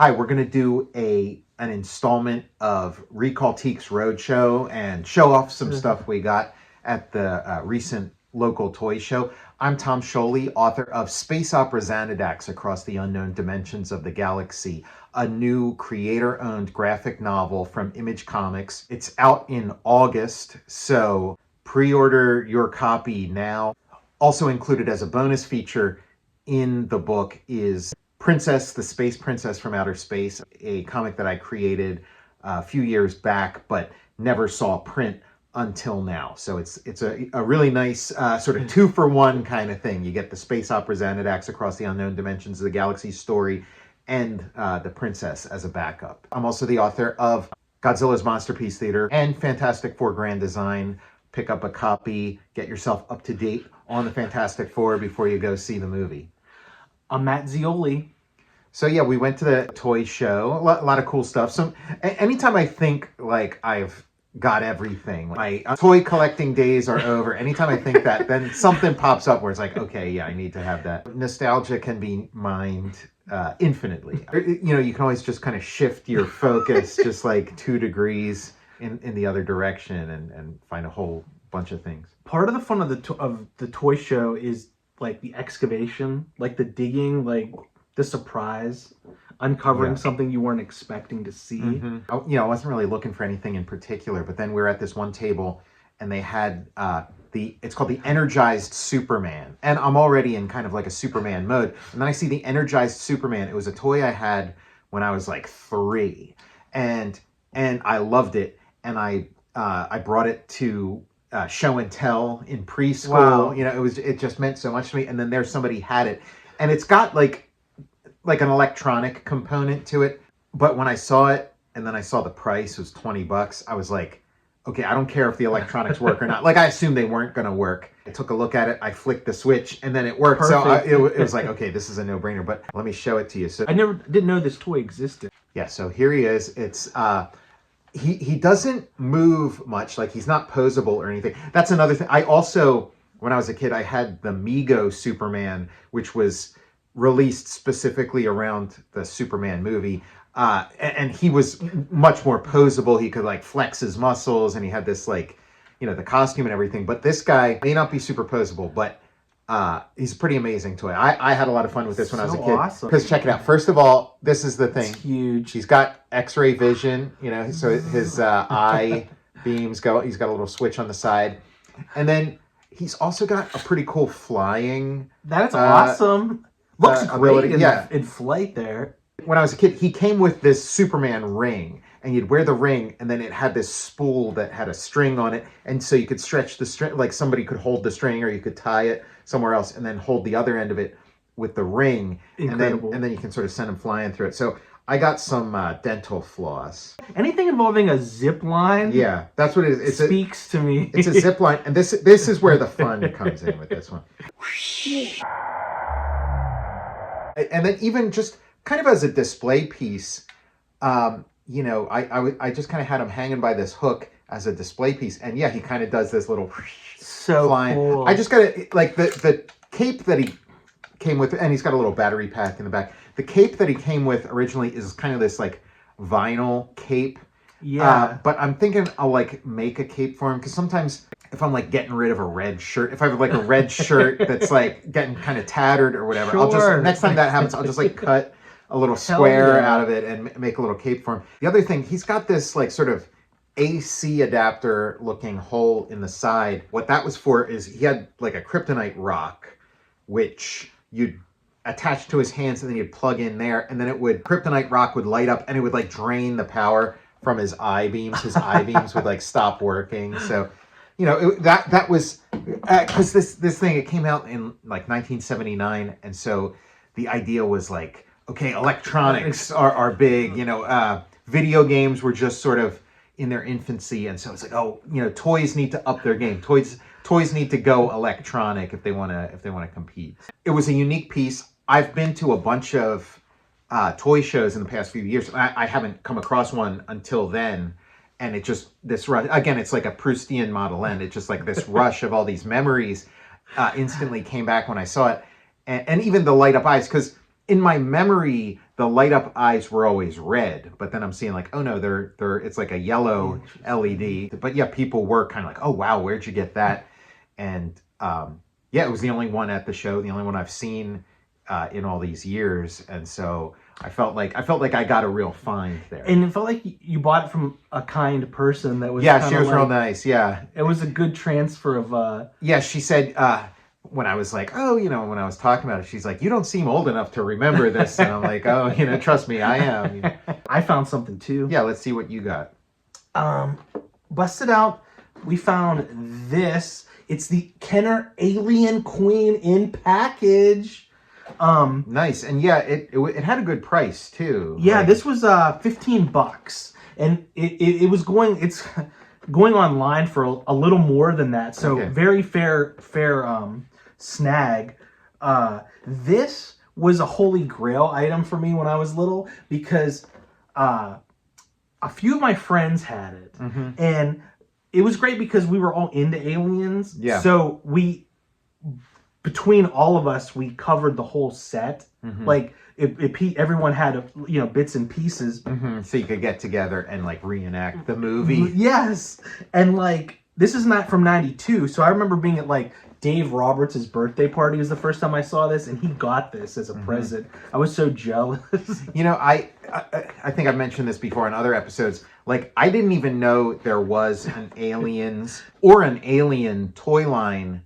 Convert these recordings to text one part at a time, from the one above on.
Hi, we're going to do an installment of Recall Teaks Roadshow and show off some stuff we got at the recent local toy show. I'm Tom Scioli, author of Space Opera Xanadax Across the Unknown Dimensions of the Galaxy, a new creator-owned graphic novel from Image Comics. It's out in August, so pre-order your copy now. Also included as a bonus feature in the book is Princess, the Space Princess from Outer Space, a comic that I created a few years back, but never saw print until now. So it's a really nice sort of 2-for-1 kind of thing. You get the Space Opera Xanadax Across the Unknown Dimensions of the Galaxy story and the Princess as a backup. I'm also the author of Godzilla's Monsterpiece Theater and Fantastic Four Grand Design. Pick up a copy, get yourself up to date on the Fantastic Four before you go see the movie. I'm Matt Zeoli. So yeah, we went to the toy show. A lot of cool stuff. So anytime I think like I've got everything, my toy collecting days are over. Anytime I think that, then something pops up where it's like, okay, yeah, I need to have that. Nostalgia can be mined infinitely. You know, you can always just kind of shift your focus just like 2 degrees in the other direction and find a whole bunch of things. Part of the fun of the toy show is like the excavation, like the digging, like the surprise, uncovering something you weren't expecting to see. You know, I wasn't really looking for anything in particular, but then we were at this one table and they had it's called the Energized Superman. And I'm already in kind of like a Superman mode. And then I see the Energized Superman. It was a toy I had when I was like 3. And I loved it. And I brought it to show and tell in preschool. Wow. You know, it just meant so much to me. And then there's somebody had it. And it's got like an electronic component to it. But when I saw it and then I saw the price was $20, I was like, okay, I don't care if the electronics work or not. Like I assumed they weren't going to work. I took a look at it, I flicked the switch, and then it worked. Perfect. So it was like, okay, this is a no-brainer. But let me show it to you. So I didn't know this toy existed. yeah, so here he is. It's he doesn't move much. Like he's not posable or anything. That's another thing. I also, when I was a kid, I had the Mego Superman, which was released specifically around the Superman movie. And he was much more posable. He could like flex his muscles and he had this like, you know, the costume and everything. But this guy may not be super posable, but he's a pretty amazing toy. I had a lot of fun with this when I was a kid. Awesome. Because check it out. First of all, this is the thing. It's huge. He's got X-ray vision, you know, so his eye beams go. He's got a little switch on the side. And then he's also got a pretty cool flying. That's awesome. Looks great in flight there. When I was a kid, he came with this Superman ring, and you'd wear the ring, and then it had this spool that had a string on it, and so you could stretch the string, like somebody could hold the string, or you could tie it somewhere else, and then hold the other end of it with the ring, Incredible. and then you can sort of send him flying through it. So I got some dental floss. Anything involving a zip line, yeah, that's what it is. speaks to me. It's a zip line, and this is where the fun comes in with this one. And then even just kind of as a display piece, you know, I just kind of had him hanging by this hook as a display piece. And yeah, he kind of does this little flying. Cool. I just got it, like the cape that he came with, and he's got a little battery pack in the back. The cape that he came with originally is kind of this like vinyl cape. Yeah. But I'm thinking I'll like make a cape for him, because sometimes if I'm like getting rid of a red shirt, if I have like a red shirt that's like getting kind of tattered or whatever, I'll just, next time that happens, I'll just like cut a little square out of it and make a little cape for him. The other thing, he's got this like sort of AC adapter looking hole in the side. What that was for is he had like a kryptonite rock, which you'd attach to his hands and then you'd plug in there, and then kryptonite rock would light up and it would like drain the power from his eye beams. His eye beams would like stop working. So, you know, that was because this thing, it came out in like 1979, and so the idea was like, okay, electronics are big. You know, video games were just sort of in their infancy, and so it's like, oh, you know, toys need to up their game. Toys need to go electronic if they want to compete. It was a unique piece. I've been to a bunch of toy shows in the past few years. I haven't come across one until then. And it just, this rush, again, it's like a Proustian Model N. It's just like this rush of all these memories instantly came back when I saw it. And even the light up eyes, because in my memory, the light up eyes were always red, but then I'm seeing like, oh no, they're it's like a yellow LED. But yeah, people were kind of like, oh wow, where'd you get that? And yeah, it was the only one at the show, the only one I've seen in all these years, and so I felt like I got a real find there. And it felt like you bought it from a kind person that was she was real nice. Yeah, it was a good transfer of. Yeah, she said. When I was like, oh, when I was talking about it, she's like, you don't seem old enough to remember this. And I'm like, oh, trust me, I am. I found something too. Yeah, let's see what you got. Busted out, we found this. It's the Kenner Alien Queen in package. Nice. And yeah, it had a good price too. Yeah, this was $15. And it was it's going online for a little more than that. So very fair snag. This was a holy grail item for me when I was little because a few of my friends had it. And it was great because we were all into aliens. Yeah. So between all of us, we covered the whole set. Like everyone had bits and pieces. So you could get together and like reenact the movie. Yes. And like this is not from '92, so I remember being at like Dave Roberts' birthday party was the first time I saw this, and he got this as a present. I was so jealous. I think I've mentioned this before in other episodes. Like, I didn't even know there was an Aliens or an Alien toy line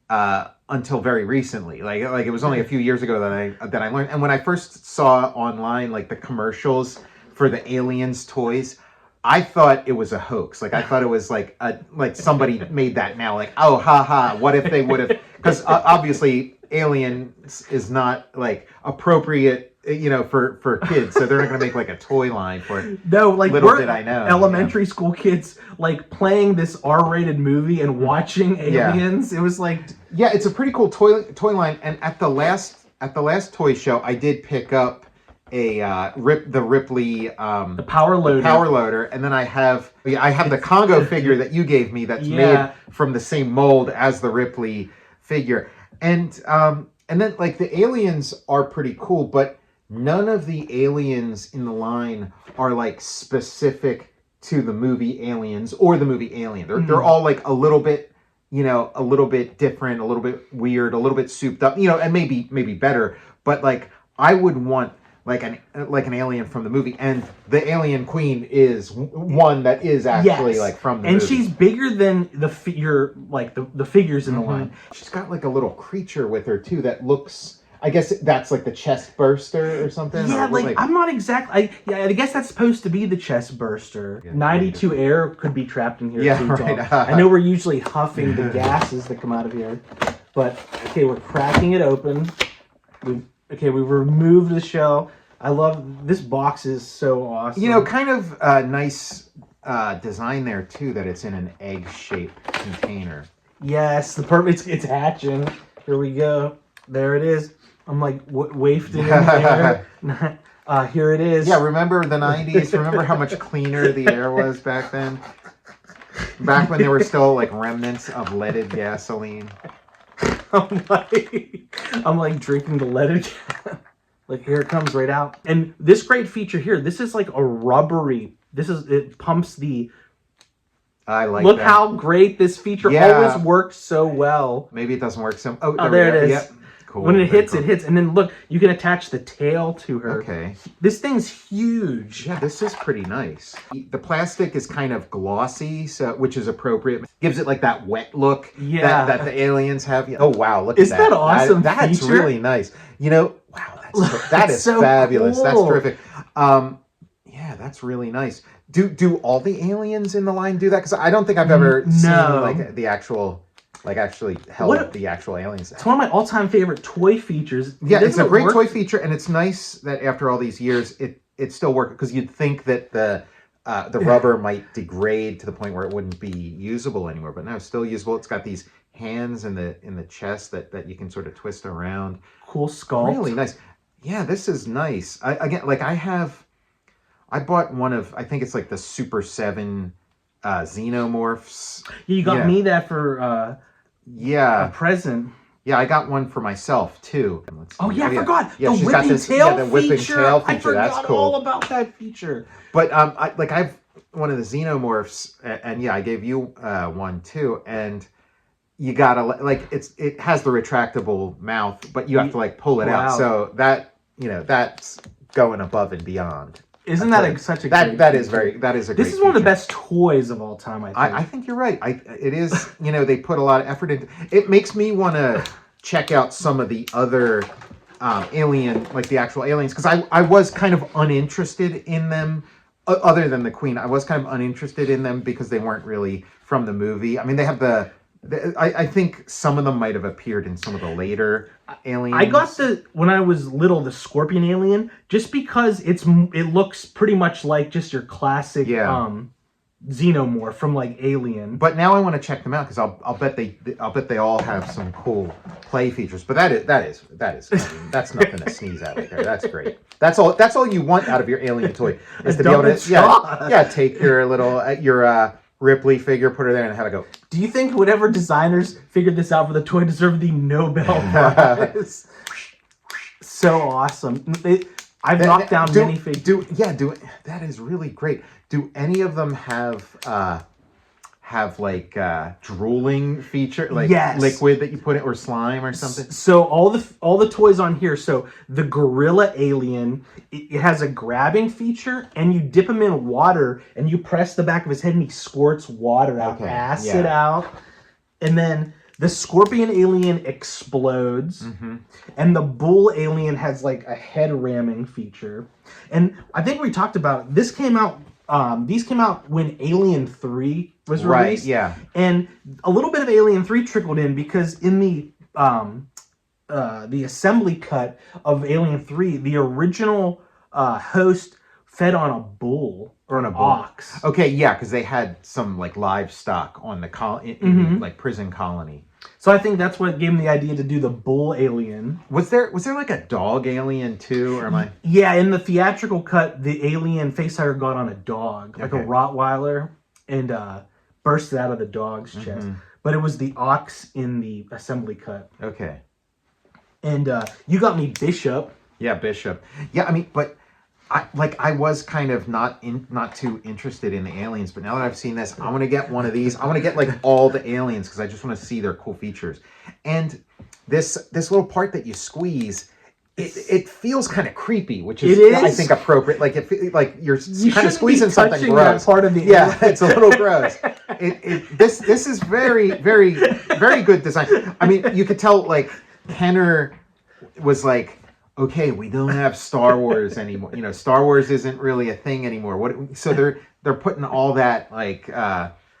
until very recently. Like it was only a few years ago that I learned. And when I first saw online like the commercials for the Aliens toys, I thought it was a hoax. Like I thought it was like somebody made that now. Like, oh, haha, what if they would have? Because obviously Aliens is not like appropriate, for kids. So they're not going to make like a toy line for it. No, like little did I know. Elementary school kids like playing this R-rated movie and watching Aliens. It was like, yeah, it's a pretty cool toy line. And at the last toy show, I did pick up the Ripley the power loader, and then I have the Congo figure that you gave me that's made from the same mold as the Ripley figure, and then like the aliens are pretty cool, but none of the aliens in the line are like specific to the movie Aliens or the movie Alien. They're all like a little bit different, a little bit weird, a little bit souped up, and maybe better, but like I would want like an alien from the movie, and the Alien Queen is one that is actually like from the movie. And she's bigger than the figure, like the figures in the line. She's got like a little creature with her too that looks, I guess that's like the chest burster or something. Yeah, I'm not exactly. I guess that's supposed to be the chest burster. 92 air could be trapped in here too. Right. I know we're usually huffing the gases that come out of here, but okay, we're cracking it open. We removed the shell. I love this box. Is so awesome. Kind of nice design there too. That it's in an egg-shaped container. Yes, it's hatching. Here we go. There it is. I'm like wafting in the air. Here it is. Yeah, remember the 90s? Remember how much cleaner the air was back then? Back when there were still like remnants of leaded gasoline. I'm like drinking the leaded gas. Like here it comes right out. And this great feature here, this is like a rubbery. It pumps the. I like. Look that. how great this feature always works so well. Maybe it doesn't work so. Oh, there it is. Yep. Cool. When it hits, and then look, you can attach the tail to her. Okay. This thing's huge. Yeah, this is pretty nice. The plastic is kind of glossy, which is appropriate. Gives it like that wet look that the aliens have. Oh wow, look at that. Isn't that awesome? That's feature? Really nice. Wow, that is so fabulous. Cool. That's terrific. Yeah, that's really nice. Do all the aliens in the line do that? Because I don't think I've ever seen like the actual. Like actually held the actual aliens. It's one of my all-time favorite toy features. Yeah, it's a great toy feature, and it's nice that after all these years, it still works. Because you'd think that the rubber might degrade to the point where it wouldn't be usable anymore, but no, it's still usable. It's got these hands in the chest that you can sort of twist around. Cool sculpt. Really nice. Yeah, this is nice. I bought one of, I think it's like the Super 7 Xenomorphs. You got me that for. A present. Yeah, I got one for myself too. Oh yeah, I forgot the whipping tail the whipping feature. tail feature. I forgot That's cool. all about that feature. But I've one of the xenomorphs, and yeah, I gave you one too, and you gotta like it has the retractable mouth, but you have to like pull it out. So that that's going above and beyond. Isn't that such a that great is very that is a this great is one of the feature. best toys of all time, I think. I think you're right. It is, they put a lot of effort into it. Makes me want to check out some of the other alien, like the actual aliens, because I was kind of uninterested in them, other than the Queen. I was kind of uninterested in them because they weren't really from the movie. I mean, they have I think some of them might have appeared in some of the later aliens. I got when I was little, the Scorpion alien, just because it looks pretty much like just your classic xenomorph from like Alien. But now I want to check them out because I'll bet they all have some cool play features. But that is I mean, that's nothing to sneeze at right there. That's great. That's all you want out of your alien toy is to be able to take your little Ripley figure, put her there, and have it go. Do you think whatever designers figured this out for the toy deserve the Nobel Prize? So awesome. I've knocked down many figures. That is really great. Do any of them have like drooling feature, like liquid that you put in, or slime or something? So all the toys on here. So the Gorilla Alien, it has a grabbing feature, and you dip him in water, and you press the back of his head, and he squirts water out, acid out, and then the Scorpion Alien explodes, and the Bull Alien has like a head ramming feature. And I think we talked about it. These came out when Alien 3 was released. Right, yeah. And a little bit of Alien 3 trickled in because in the assembly cut of Alien 3, the original host fed on a bull or an ox. Okay, yeah, because they had some like livestock on the like prison colony. So I think that's what gave him the idea to do the bull alien. Was there like a dog alien too, or am I? Yeah, in the theatrical cut, the alien facehugger got on a dog, like a Rottweiler, and bursted out of the dog's chest. But it was the ox in the assembly cut. Okay. And you got me Bishop. Yeah, Bishop. Yeah, I mean, but I was kind of not too interested in the aliens, but now that I've seen this, I want to get one of these. I want to get like all the aliens because I just want to see their cool features. And this little part that you squeeze, it feels kind of creepy, which is I think appropriate. Like you're kind of squeezing something gross. That part of the it's a little gross. This is very very very good design. I mean, you could tell like Kenner was like, okay, we don't have Star Wars anymore. Star Wars isn't really a thing anymore. So they're putting all that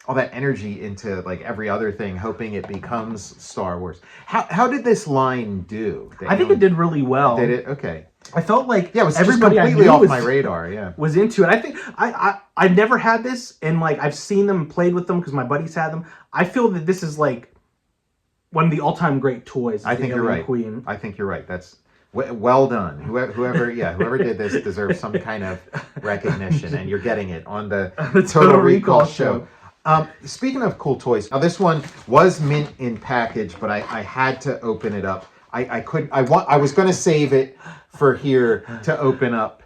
all that energy into like every other thing, hoping it becomes Star Wars. How did this line do? I think it did really well. Did it? Okay. I felt like it was everybody just completely off my radar. Yeah, was into it. I think I never had this, and like I've seen them, played with them because my buddies had them. I feel that this is like one of the all-time great toys. I think you're right. Queen. I think you're right. That's well done. Whoever did this deserves some kind of recognition, and you're getting it on the Total Recall show. Speaking of cool toys, now this one was mint in package, but I had to open it up. I couldn't. I was going to save it for here to open up,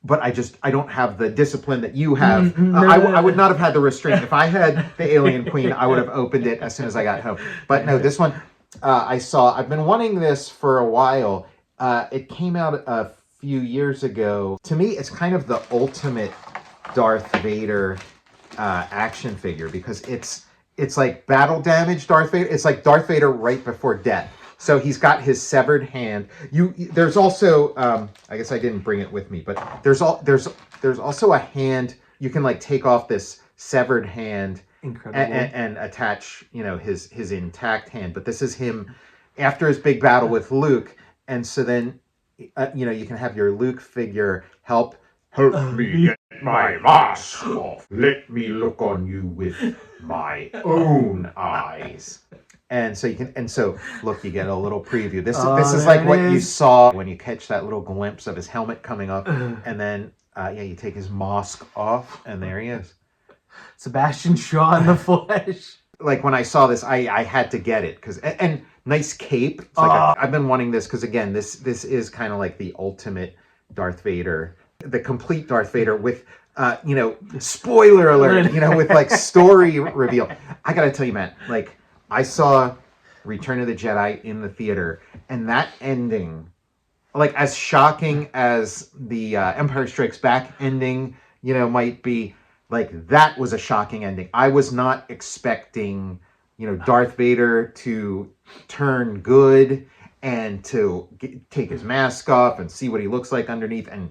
but I don't have the discipline that you have. I would not have had the restraint. If I had the Alien Queen, I would have opened it as soon as I got home. But no, this one I've been wanting this for a while. It came out a few years ago. To me, it's kind of the ultimate Darth Vader action figure because it's like battle damage Darth Vader. It's like Darth Vader right before death. So he's got his severed hand. There's also I guess I didn't bring it with me, but there's also a hand you can like take off this severed hand and attach his intact hand. But this is him after his big battle with Luke. And so then, you can have your Luke figure help me get my mask off. Let me look on you with my own eyes. And so look, you get a little preview. This is like what you saw when you catch that little glimpse of his helmet coming up, and then you take his mask off, and there he is, Sebastian Shaw in the flesh. Like when I saw this, I had to get it because nice cape. It's like I've been wanting this because again, this is kind of like the ultimate Darth Vader, the complete Darth Vader with, spoiler alert, with like story reveal. I gotta tell you, Matt, like I saw Return of the Jedi in the theater, and that ending, like as shocking as the Empire Strikes Back ending, might be, like that was a shocking ending. I was not expecting, Darth Vader to turn good and to take his mask off and see what he looks like underneath, and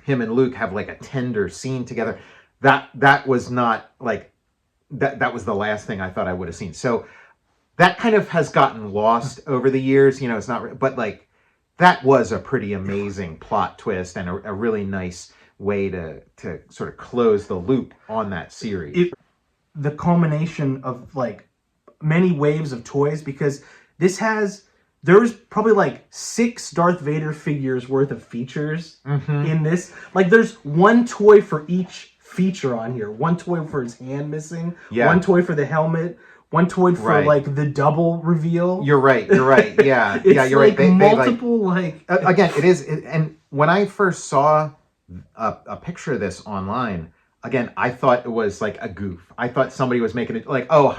him and Luke have like a tender scene together. That was not like that was the last thing I thought I would have seen. So that kind of has gotten lost over the years. It's not, but like that was a pretty amazing plot twist and a really nice way to sort of close the loop on that series. The culmination of like many waves of toys, because there's probably like 6 Darth Vader figures worth of features in this. Like there's one toy for each feature on here. One toy for his hand missing. Yeah. One toy for the helmet. One toy for like the double reveal. You're right. Yeah. Yeah, you're like right. Multiple again, it is. And when I first saw a picture of this online, again, I thought it was like a goof. I thought somebody was making it like, oh,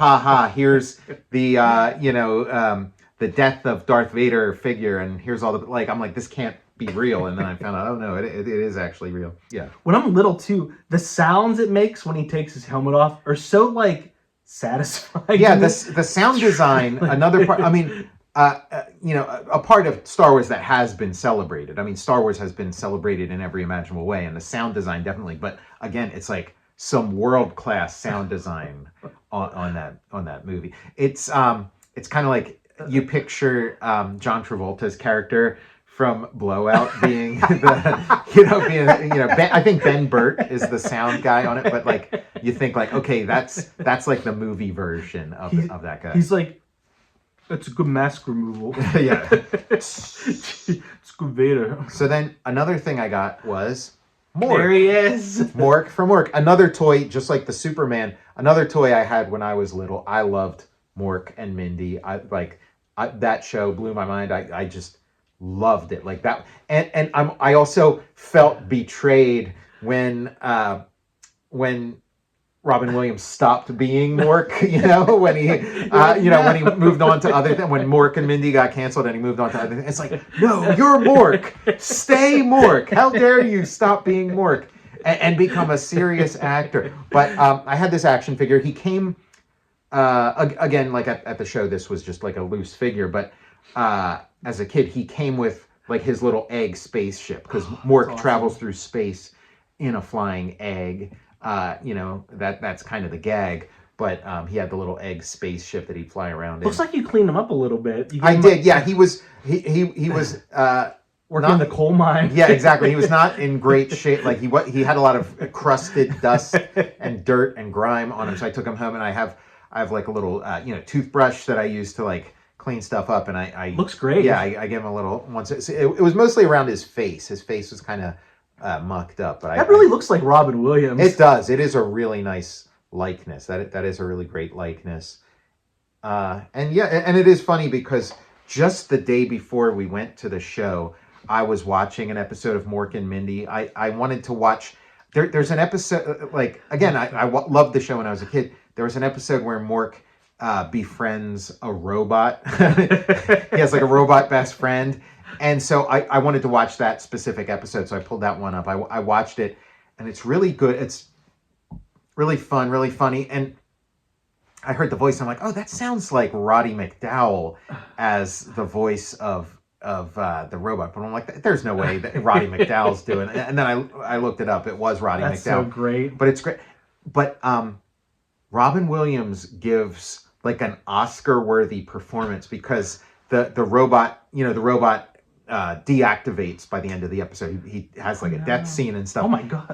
here's the the death of Darth Vader figure, and here's all the like. I'm like, this can't be real, and then I found out, oh no, it is actually real. Yeah. When I'm little too, the sounds it makes when he takes his helmet off are so like satisfying. Yeah, the sound design. Another part. I mean, a part of Star Wars that has been celebrated. I mean, Star Wars has been celebrated in every imaginable way, and the sound design definitely. But again, it's like some world-class sound design on that movie. It's kind of like you picture John Travolta's character from Blowout being I think Ben Burt is the sound guy on it, but like you think like, okay, that's like the movie version of that guy. He's like, that's a good mask removal. Yeah. It's good Vader. So then another thing I got was Mork. There he is. Mork from Mork. Another toy, just like the Superman, another toy I had when I was little. I loved Mork and Mindy. That show blew my mind. I just loved it like that. And I also felt betrayed when Robin Williams stopped being Mork, when he, when he moved on to other things, when Mork and Mindy got canceled and he moved on to other things. It's like, no, you're Mork. Stay Mork. How dare you stop being Mork and become a serious actor? But I had this action figure. He came, again, like at the show, this was just like a loose figure, but as a kid, he came with like his little egg spaceship because Mork travels through space in a flying egg. That's kind of the gag, but he had the little egg spaceship that he'd fly around in. Looks like you cleaned him up a little bit. I did, yeah. He was working in the coal mine. Yeah, exactly. He was not in great shape. Like he had a lot of crusted dust and dirt and grime on him. So I took him home, and I have like a little toothbrush that I use to like clean stuff up, and I looks great. Yeah, I gave him a little once. It was mostly around his face. His face was kind of mucked up, but that really looks like Robin Williams. It does. It is a really nice likeness. That is a really great likeness. And it is funny because just the day before we went to the show, I was watching an episode of Mork and Mindy. I wanted to watch. There's an episode like again. I loved the show when I was a kid. There was an episode where Mork befriends a robot. He has like a robot best friend. And so I wanted to watch that specific episode, so I pulled that one up. I watched it, and it's really good. It's really fun, really funny. And I heard the voice, and I'm like, oh, that sounds like Roddy McDowall as the voice of the robot. But I'm like, there's no way that Roddy McDowall's doing it. And then I looked it up. It was Roddy McDowall. That's so great. But it's great. But Robin Williams gives like an Oscar-worthy performance because the robot, deactivates by the end of the episode. He has like a death scene and stuff. Oh my god!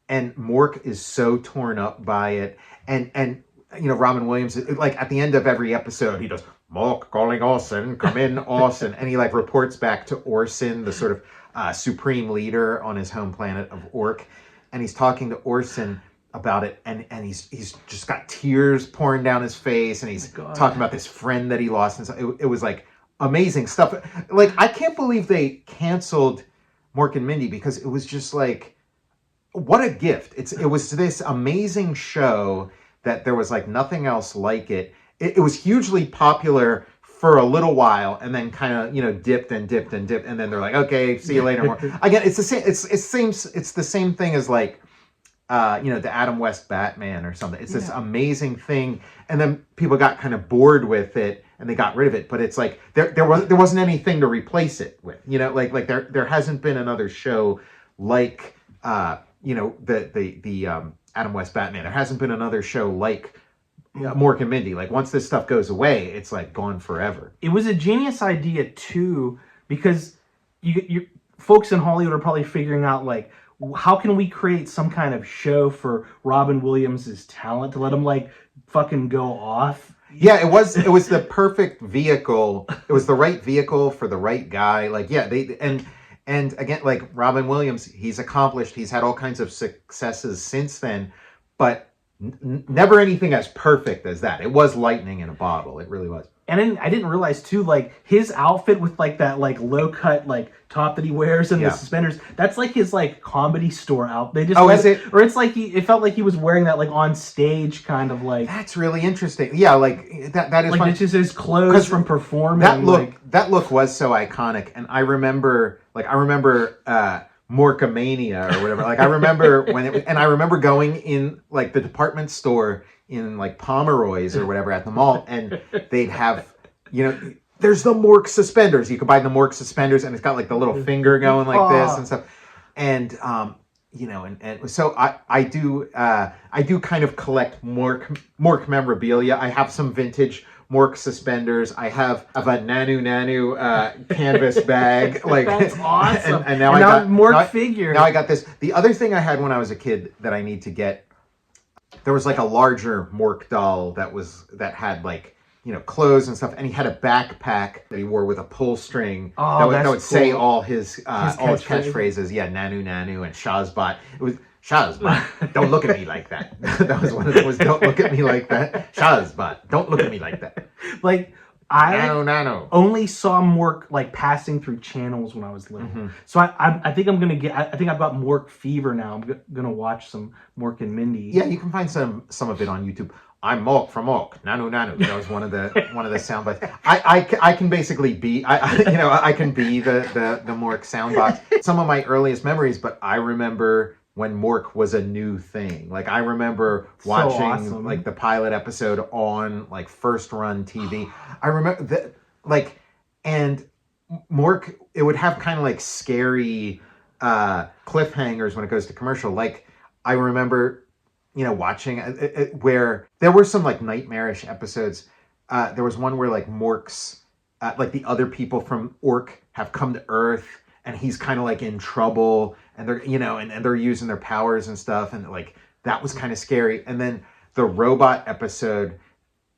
And Mork is so torn up by it. And Robin Williams, like at the end of every episode, he does Mork calling Orson, come in Orson, and he like reports back to Orson, the sort of supreme leader on his home planet of Ork, and he's talking to Orson, about it, and he's just got tears pouring down his face, and he's talking about this friend that he lost, and so it was like amazing stuff. Like, I can't believe they canceled Mork and Mindy, because it was just like, what a gift. It was this amazing show that there was like nothing else like it. It was hugely popular for a little while, and then kind of, you know, dipped and dipped and dipped, and then they're like, okay, see you later. Again, it's the same. It's the same thing as like, you know, the Adam West Batman or something. It's this amazing thing, and then people got kind of bored with it, and they got rid of it. But it's like there wasn't anything to replace it with. You know, like there hasn't been another show like, you know, the Adam West Batman. There hasn't been another show like Mork and Mindy. Like, once this stuff goes away, it's like gone forever. It was a genius idea too, because you folks in Hollywood are probably figuring out, like, how can we create some kind of show for Robin Williams' talent to let him like fucking go off. Yeah, it was the perfect vehicle. It was the right vehicle for the right guy. Like, yeah, and again, like, Robin Williams, he's accomplished. He's had all kinds of successes since then, but never anything as perfect as that. It was lightning in a bottle. It really was. And then I didn't realize too, like, his outfit with like that like low cut like top that he wears and the suspenders. That's like his like comedy store out. They just is it? Or it's like it felt like he was wearing that like on stage kind of like. That's really interesting. Yeah, like that is like fun. It's just his clothes from performing. That look was so iconic, and I remember Morkamania or whatever. Like, I remember and I remember going in like the department store in like Pomeroy's or whatever at the mall, and they'd have, you know, there's the Mork suspenders. You could buy the Mork suspenders, and it's got like the little finger going like this and stuff. And you know, and so I do kind of collect Mork memorabilia. I have some vintage Mork suspenders. I have a Nanu canvas bag. Like, that's awesome. And now I got Mork figure. Now I got this. The other thing I had when I was a kid that I need to get, there was like a larger Mork doll that had like, you know, clothes and stuff, and he had a backpack that he wore with a pull string that would say all his catchphrases. Yeah, Nanu and Shazbot. It was Shazbot, don't look at me like that. That was one of those. Don't look at me like that. Shazbot, don't look at me like that. Like, I only saw Mork like passing through channels when I was little. Mm-hmm. So I think I'm gonna get. I think I've got Mork fever now. I'm gonna watch some Mork and Mindy. Yeah, you can find some of it on YouTube. I'm Mork from Mork. Nanu. That was one of the sound bites. I can basically be I can be the Mork sound box. Some of my earliest memories, but I remember when Mork was a new thing. Like, I remember watching like the pilot episode on like first run TV. I remember that, like, and Mork, it would have kind of like scary cliffhangers when it goes to commercial. Like, I remember, you know, watching where there were some like nightmarish episodes. There was one where like Mork's like the other people from Ork have come to Earth, and he's kind of like in trouble, and they're, you know, and they're using their powers and stuff, and like that was kind of scary. And then the robot episode,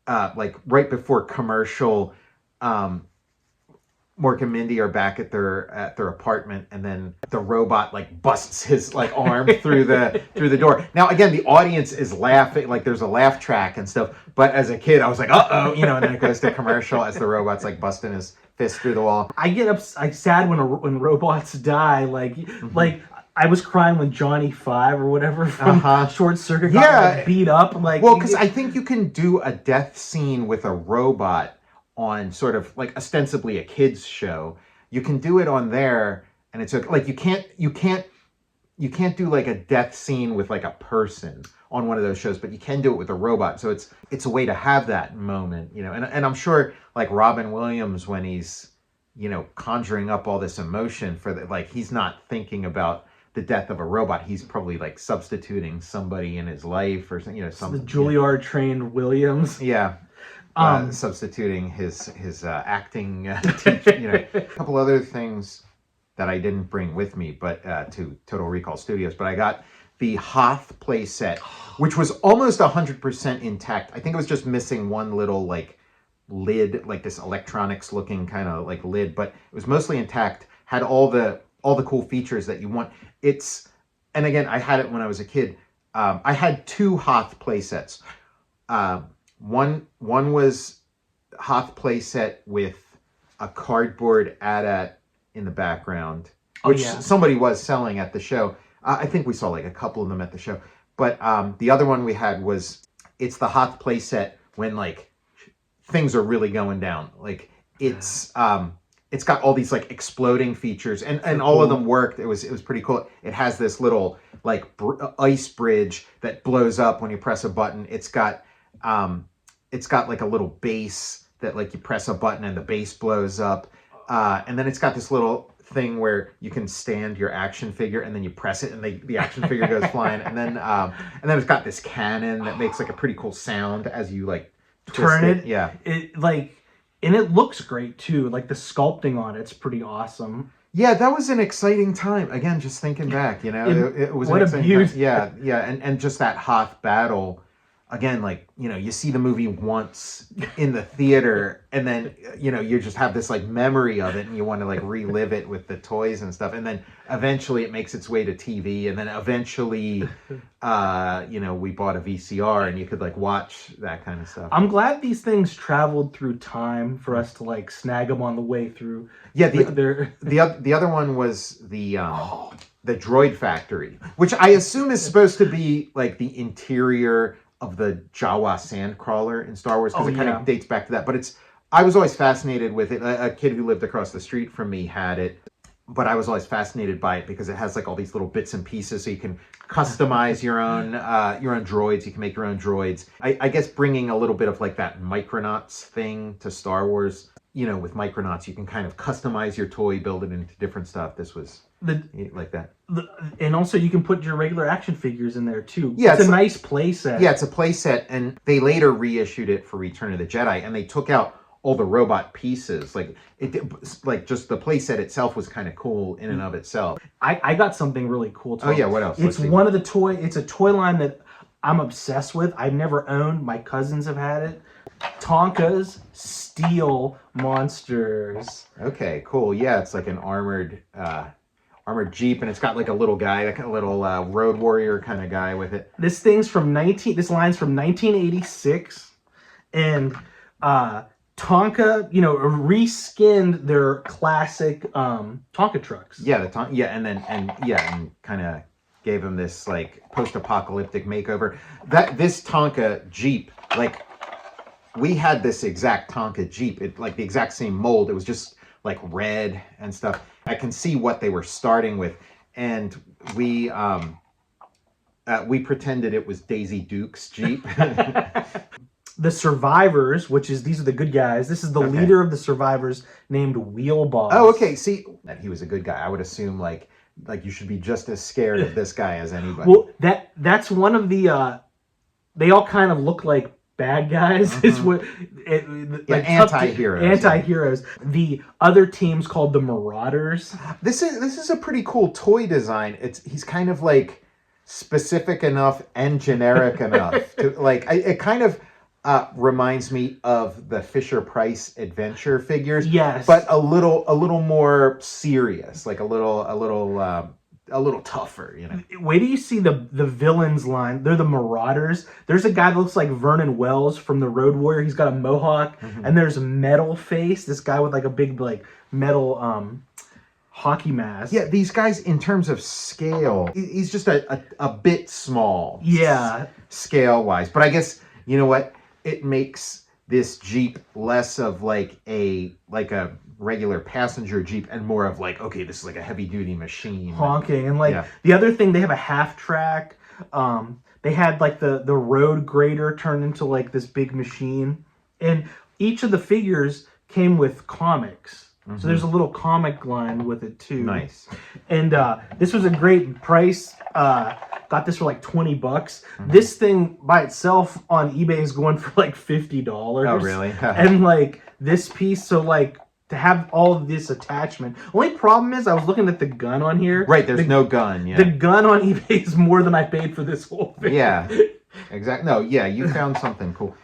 like right before commercial, Mork and Mindy are back at their apartment, and then the robot like busts his like arm through the door. Now again, the audience is laughing, like there's a laugh track and stuff. But as a kid, I was like, uh-oh, you know. And then it goes to commercial as the robot's like busting his fist through the wall. I get sad when robots die. Like like I was crying when Johnny 5 or whatever from Short Circuit got like, beat up. Like, well, because I think you can do a death scene with a robot on sort of like ostensibly a kids show. You can do it on there, and it's like you can't do like a death scene with like a person on one of those shows, but you can do it with a robot. So it's a way to have that moment, you know. And I'm sure like Robin Williams, when he's, you know, conjuring up all this emotion for the, like, he's not thinking about the death of a robot. He's probably like substituting somebody in his life or, you know, something. The Juilliard trained Williams. Yeah. Substituting his acting teacher, you know. A couple other things that I didn't bring with me, but to Total Recall Studios, but I got the Hoth playset, which was almost 100% intact. I think it was just missing one little like lid, like this electronics looking kind of like lid, but it was mostly intact. Had all the cool features that you want. And again, I had it when I was a kid. I had two Hoth playsets. One was Hoth playset with a cardboard AT-AT in the background, which somebody was selling at the show. I think we saw like a couple of them at the show. But the other one we had it's the Hoth playset when like things are really going down. Like it's got all these like exploding features, and all of them worked. It was pretty cool. It has this little like ice bridge that blows up when you press a button. It's got like a little base that like you press a button and the base blows up, and then it's got this little thing where you can stand your action figure and then you press it and the action figure goes flying, and then it's got this cannon that makes like a pretty cool sound as you like turn it. Yeah, and it looks great too. Like the sculpting on it's pretty awesome. Yeah, that was an exciting time. Again, just thinking back, it was what an exciting abuse. time. Yeah, and just that Hoth battle. Again, like, you see the movie once in the theater, and then, you just have this, like, memory of it, and you want to, like, relive it with the toys and stuff. And then eventually it makes its way to TV, and then eventually, we bought a VCR, and you could, like, watch that kind of stuff. I'm glad these things traveled through time for us to, like, snag them on the way through. Yeah, the other one was the Droid Factory, which I assume is supposed to be, like, the interior of the Jawa sandcrawler in Star Wars, because it kind of dates back to that. But I was always fascinated with it. A kid who lived across the street from me had it, but I was always fascinated by it because it has like all these little bits and pieces, so you can customize your own droids. You can make your own droids. I guess bringing a little bit of like that Micronauts thing to Star Wars. With Micronauts, you can kind of customize your toy, build it into different stuff. This was like that. And also you can put your regular action figures in there too. Yeah, it's a nice play set. Yeah, it's a play set, and they later reissued it for Return of the Jedi, and they took out all the robot pieces. Like just the play set itself was kind of cool in and of itself. I got something really cool too. Oh yeah, what else? It's it's a toy line that I'm obsessed with. I've never owned. My cousins have had it. Tonka's Steel Monsters. Okay, cool. Yeah, it's like an armored Jeep, and it's got like a little guy, like a little road warrior kind of guy with it. This line's from 1986, and Tonka, reskinned their classic Tonka trucks. Yeah, and kind of gave him this like post-apocalyptic makeover. This Tonka Jeep, like, we had this exact Tonka Jeep, like the exact same mold. It was just like red and stuff. I can see what they were starting with, and we pretended it was Daisy Duke's Jeep. The Survivors, these are the good guys. This is the leader of the Survivors named Wheelboss. Oh, okay. See, that he was a good guy. I would assume like you should be just as scared of this guy as anybody. Well, that's one of the. They all kind of look like bad guys. Mm-hmm. Is what anti-heroes. Anti-heroes. The other team's called the Marauders. This is a pretty cool toy design. He's kind of like specific enough and generic enough to like. It kind of reminds me of the Fisher-Price adventure figures. Yes, but a little more serious, like a little tougher, Wait till you see the villains line. They're the Marauders. There's a guy that looks like Vernon Wells from the Road Warrior. He's got a mohawk, and there's Metal Face. This guy with like a big like metal hockey mask. Yeah, these guys in terms of scale, he's just a bit small. Yeah, scale wise, but I guess you know what, it makes this Jeep less of like a regular passenger Jeep and more of like, okay, this is like a heavy duty machine. Honking. And like the other thing, they have a half track. They had like the road grader turned into like this big machine. And each of the figures came with comics. Mm-hmm. So there's a little comic line with it too. Nice. And this was a great price. Got this for like $20. Mm-hmm. This thing by itself on eBay is going for like $50. Oh, really? And like this piece, so like to have all of this attachment. Only problem is I was looking at the gun on here. Right, there's no gun. Yeah. The gun on eBay is more than I paid for this whole thing. Yeah, exactly. No, yeah, you found something cool.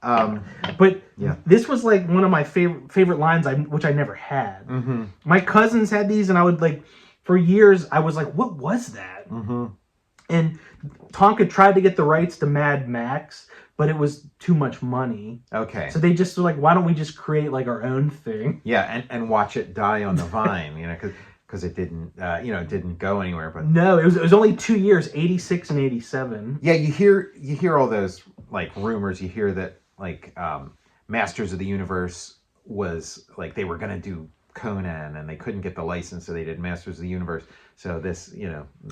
But this was like one of my favorite lines, which I never had. Mm-hmm. My cousins had these, and I would like, for years, I was like, what was that? Mm-hmm. And Tonka tried to get the rights to Mad Max, but it was too much money. Okay. So they just were like, why don't we just create like our own thing? Yeah, and watch it die on the vine, because it didn't, it didn't go anywhere. But no, it was only 2 years, 86 and 87. Yeah, you hear all those like rumors. You hear that like Masters of the Universe was like they were gonna do Conan and they couldn't get the license, so they did Masters of the Universe. So this,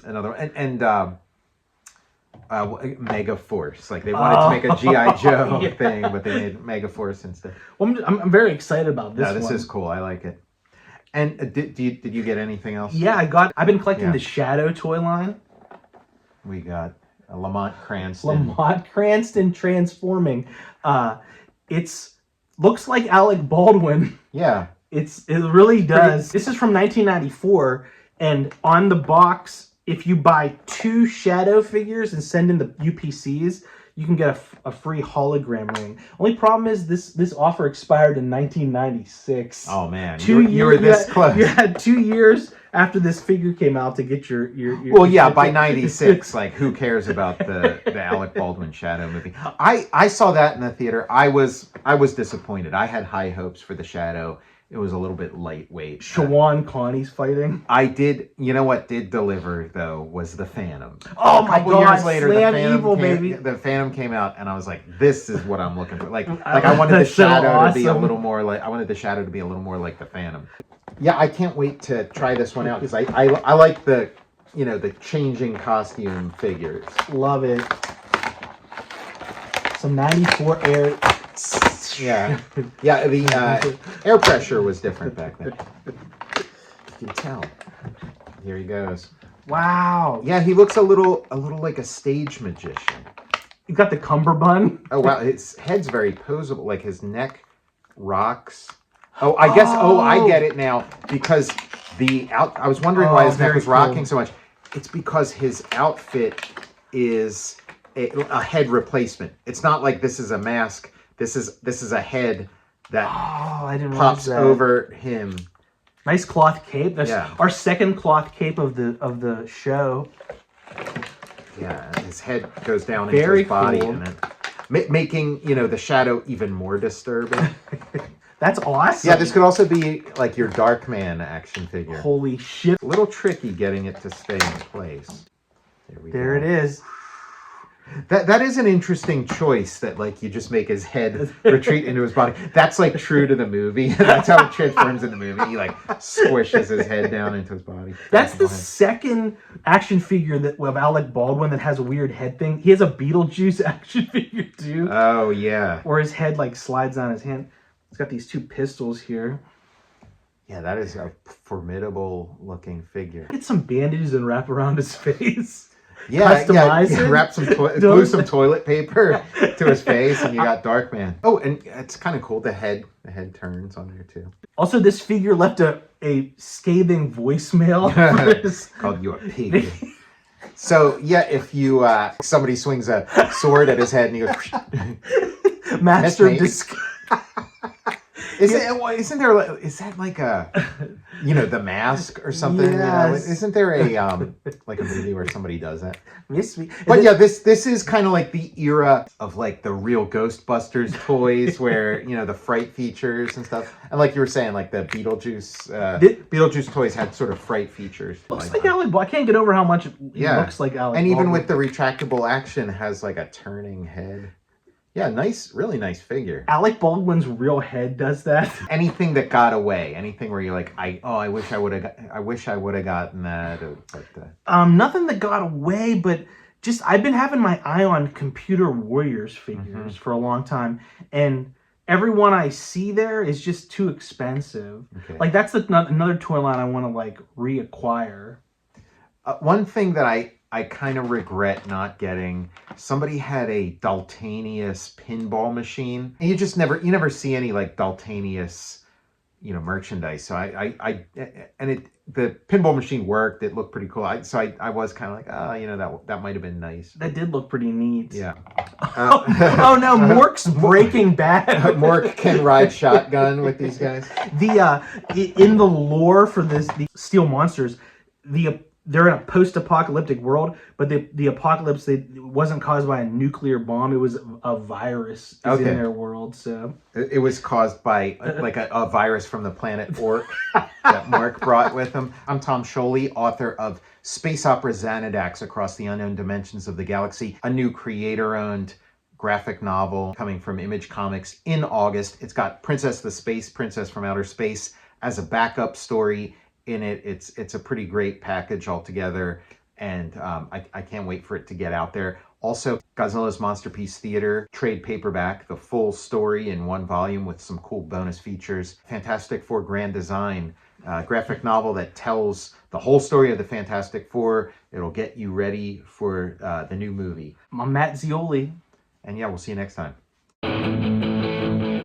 another and Mega Force, like they wanted to make a G.I. Joe thing, but they made Mega Force instead. Well, I'm very excited about this. No, this one. is cool. I like it. And did you get anything else? Yeah, I've been collecting the Shadow toy line. We got a Lamont Cranston. Lamont Cranston transforming. It's looks like Alec Baldwin. Yeah. It really does. This is from 1994, and on the box, if you buy 2 Shadow figures and send in the UPCs, you can get a free hologram ring. Only problem is this offer expired in 1996. Oh man, 2 years. You were this close. You had 2 years after this figure came out to get your well, yeah, by 96, like who cares about the Alec Baldwin Shadow movie? I saw that in the theater. I was disappointed. I had high hopes for the Shadow. It was a little bit lightweight. Shawan Connie's fighting. I did. You know what did deliver though was the Phantom. Oh my God! Years later, Slam the Phantom Evil, baby. The Phantom came out, and I was like, "This is what I'm looking for." Like I wanted the so Shadow awesome. to be a little more like. I wanted the Shadow to be a little more like the Phantom. Yeah, I can't wait to try this one out because I like the the changing costume figures. Love it. Some 94 air. Yeah, the air pressure was different back then. You can tell. Here he goes. Wow. Yeah, he looks a little like a stage magician. You got the cummerbund. Oh wow, his head's very posable. Like his neck rocks. Oh, I guess. Oh, I get it now because I was wondering why his neck was rocking so much. It's because his outfit is a head replacement. It's not like this is a mask. This is a head that pops over him. Nice cloth cape. That's our second cloth cape of the show. Yeah, his head goes down into his body, cool. and then making the Shadow even more disturbing. That's awesome. Yeah, this could also be like your Darkman action figure. Holy shit! A little tricky getting it to stay in place. There it is. That is an interesting choice that like you just make his head retreat into his body. That's like true to the movie. That's how it transforms in the movie. He like squishes his head down into his body. That's the second action figure of Alec Baldwin that has a weird head thing. He has a Beetlejuice action figure too. Oh yeah. Or his head like slides on his hand. He's got these 2 pistols here. Yeah, that is a formidable looking figure. Get some bandages and wrap around his face. Yeah, customize it. Wrap glue some toilet paper to his face, and you got Darkman. Oh, and it's kind of cool. The head turns on there too. Also, this figure left a scathing voicemail called you a pig. So yeah, if you somebody swings a sword at his head and he goes, Master of Disguise. Is that like a The Mask or something? Yes. Isn't there a like a movie where somebody does that? But yeah, this is kind of like the era of like the real Ghostbusters toys where the fright features and stuff. And like you were saying, like the Beetlejuice toys had sort of fright features. Looks like Alec. I can't get over how much it looks like Alec. And even with the retractable action, has like a turning head. Yeah, really nice figure. Alec Baldwin's real head does that. Anything that got away, anything where you're like, I wish I would have gotten that. Nothing that got away, but just I've been having my eye on Computer Warriors figures for a long time, and everyone I see there is just too expensive. Okay. Like that's another toy line I want to like reacquire. One thing that I kind of regret not getting. Somebody had a Daltanius pinball machine. And you never see any like Daltanius, merchandise. So the pinball machine worked. It looked pretty cool. So I was kind of like, that might have been nice. That did look pretty neat. Yeah. Oh no, Mork's Breaking Bad. Mork can ride shotgun with these guys. In the lore for the Steel Monsters, the they're in a post-apocalyptic world, but the apocalypse wasn't caused by a nuclear bomb. It was a virus in their world. So it was caused by like a virus from the planet Orc that Mark brought with him. I'm Tom Scioli, author of space opera Xanadax Across the Unknown Dimensions of the Galaxy, a new creator-owned graphic novel coming from Image Comics in August. It's got Princess the Space Princess from Outer Space as a backup story in it. It's a pretty great package altogether, and I can't wait for it to get out there. Also, Godzilla's Monsterpiece Theater trade paperback, the full story in one volume with some cool bonus features. Fantastic Four Grand Design graphic novel that tells the whole story of the Fantastic Four. It'll get you ready for the new movie. I'm Matt Zeoli. And yeah, we'll see you next time.